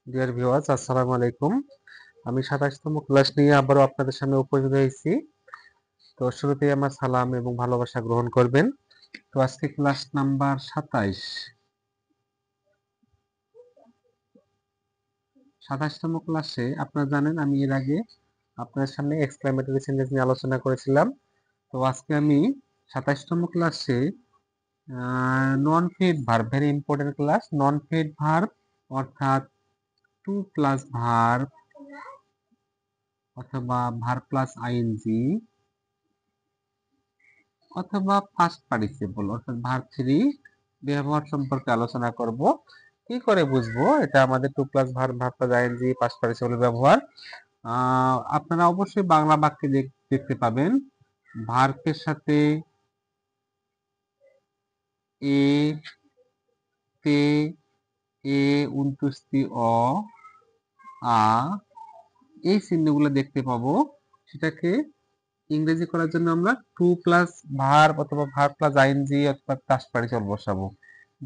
Dear viewers, আসসালামু আলাইকুম। আমি 27তম ক্লাস নিয়ে আবারও আপনাদের সামনে উপস্থিত হয়েছি। তো শুরুতেই আমার সালাম এবং ভালোবাসা গ্রহণ করবেন। তো আজকে ক্লাস নাম্বার 27তম ক্লাসে আপনারা জানেন আমি এর আগে আপনাদের সামনে এক্সক্লেমেটরি সেন্টেন্স নিয়ে আলোচনা করেছিলাম। তো আজকে আমি 27তম ক্লাসে non finite verb, very important class, non finite verb অর্থাৎ টু প্লাস ভার্ব অথবা ভার্ব প্লাস আইএনজি অথবা ফার্স্ট পার্টিসিপল অর্থাৎ ভার্ব থ্রি ব্যবহার সম্পর্কে আলোচনা করব। কি করে বুঝবো এটা আমাদের to plus verb, verb plus ING, past participle ব্যবহার? আপনারা অবশ্যই বাংলা বাক্যে দেখতে পাবেন ভার্বের সাথে এ, তে, এ উনতুস্তি, অ, আ এই চিহ্নগুলো দেখতে পাবো। সেটাকে ইংরেজি করার জন্য আমরা টু প্লাস ভার্ব অথবা ভার্ব প্লাস আইএনজি অথবা পাস্ট পার্টিসিপল বসাবো।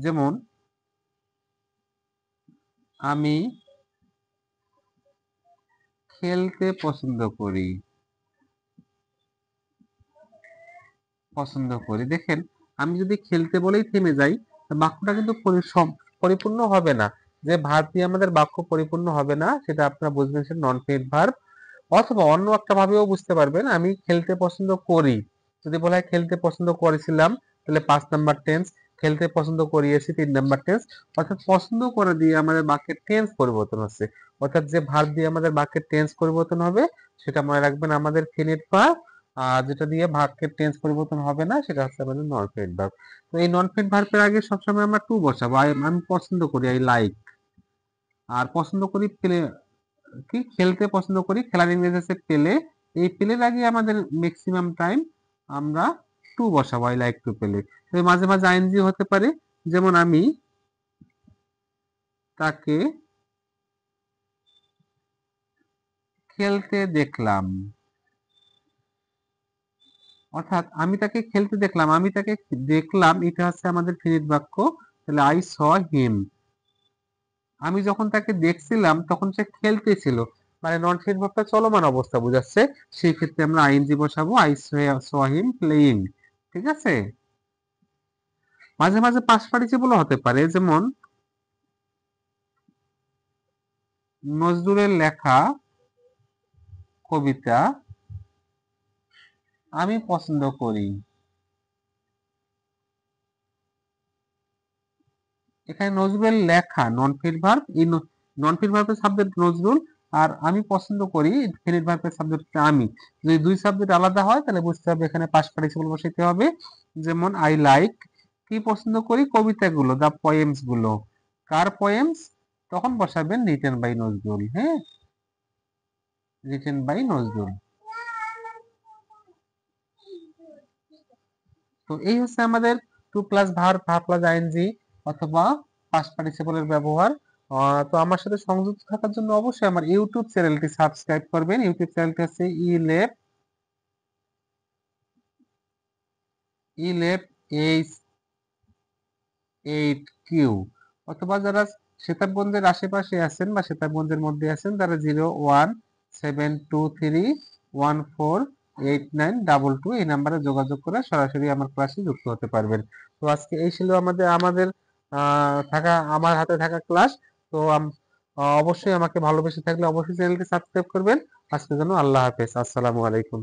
যেমন আমি খেলতে পছন্দ করি। দেখেন, আমি যদি খেলতে বলেই থেমে যাই, বাক্যটা কিন্তু পরিপূর্ণ হবে না। যে ভার্ব দিয়ে আমাদের বাক্য পরিপূর্ণ হবে না, সেটা আপনারা বুঝবেন সেটা নন পেইড ভার্ব। অথবা অন্য একটা ভাবেও বুঝতে পারবেন, আমি খেলতে পছন্দ করি। যদি বলা হয় খেলতে পছন্দ করেছিলাম, তাহলে 5 নাম্বার টেন্স। খেলতে পছন্দ করিয়েছি 3 নাম্বার টেন্স। অর্থাৎ পছন্দ করা দিয়ে আমাদের বাক্যের টেন্স পরিবর্তন হচ্ছে। অর্থাৎ যে ভার্ব দিয়ে আমাদের বাক্যের টেন্স পরিবর্তন হবে, সেটা মনে রাখবেন আমাদের ফিনিট ভার্ব। আর যেটা দিয়ে বাক্যের টেন্স পরিবর্তন হবে না, সেটা হচ্ছে আমাদের নন পেইড ভার্ব। তো এই নন পেইড ভার্বের আগে সবসময় আমরা টু বসাবো। আমি পছন্দ করি, আই লাইক। আর পছন্দ করি প্লে, কি খেলতে পছন্দ করি, খেলার ইংরেজি আছে প্লে। এই প্লের আগে আমাদের ম্যাক্সিমাম টাইম আমরা টু বসাবো, আই লাইক টু প্লে। মাঝে মাঝে আইএনজি হতে পারে, যেমন আমি তাকে খেলতে দেখলাম। অর্থাৎ আমি তাকে খেলতে দেখলাম, আমি তাকে দেখলাম, এটা হচ্ছে আমাদের ফিনিট বাক্য। তাহলে আই স হিম। আমি যখন তাকে দেখছিলাম তখন সে খেলতেছিল, মানে নন ফিনিট ভার্বটা চলমান অবস্থা বোঝাচ্ছে। সেই ক্ষেত্রে আমরা আইএনজি বসাবো, আই স হিম প্লেইং। ঠিক আছে। মাঝে মাঝে পাস্ট পার্টিসিপল হতে পারে, যেমন নজরুলের লেখা কবিতা আমি পছন্দ করি। এখানে নজরুলের লেখা নন ফিট ভার্ব, এই নন ফিট ভার্বের সাবজেক্ট নজরুল, আর আমি পছন্দ করি ফিনিট ভার্বের সাবজেক্ট আমি। যদি দুই সাবজেক্ট আলাদা হয় তাহলে বুঝতে হবে এখানে পাস্ট পার্টিসিপল বসাইতে হবে। যেমন আই লাইক, কি পছন্দ করি, কবিতাগুলো, দা পোয়েমস গুলো। কার পোয়েমস? তখন বসাবেন রিটেন বাই নজরুল। হ্যাঁ, রিটেন বাই নজরুল। তো এই হচ্ছে আমাদের to plus verb, verb plus ING অথবা পাস্ট পার্টিসিপলের ব্যবহার। তো আমার সাথে সংযুক্ত থাকার জন্য অবশ্যই আমার ইউটিউব চ্যানেলটি সাবস্ক্রাইব করবেন। ইউটিউব চ্যানেলটি হচ্ছে ইলেভ H8Q। অথবা যারা সেতাবগঞ্জের আশেপাশে আছেন বা সেতাবগঞ্জের মধ্যে আছেন, তারা 0172314892 এই নাম্বারে যোগাযোগ করে সরাসরি আমার ক্লাসে যুক্ত হতে পারবেন। তো আজকে এই ছিল আমাদের আমাদের আমার হাতে থাকা ক্লাস। তো অবশ্যই আমাকে ভালোবেসে থাকলে অবশ্যই চ্যানেলটি সাবস্ক্রাইব করবেন। আজকের জন্য আল্লাহ হাফেজ, আসসালামু আলাইকুম।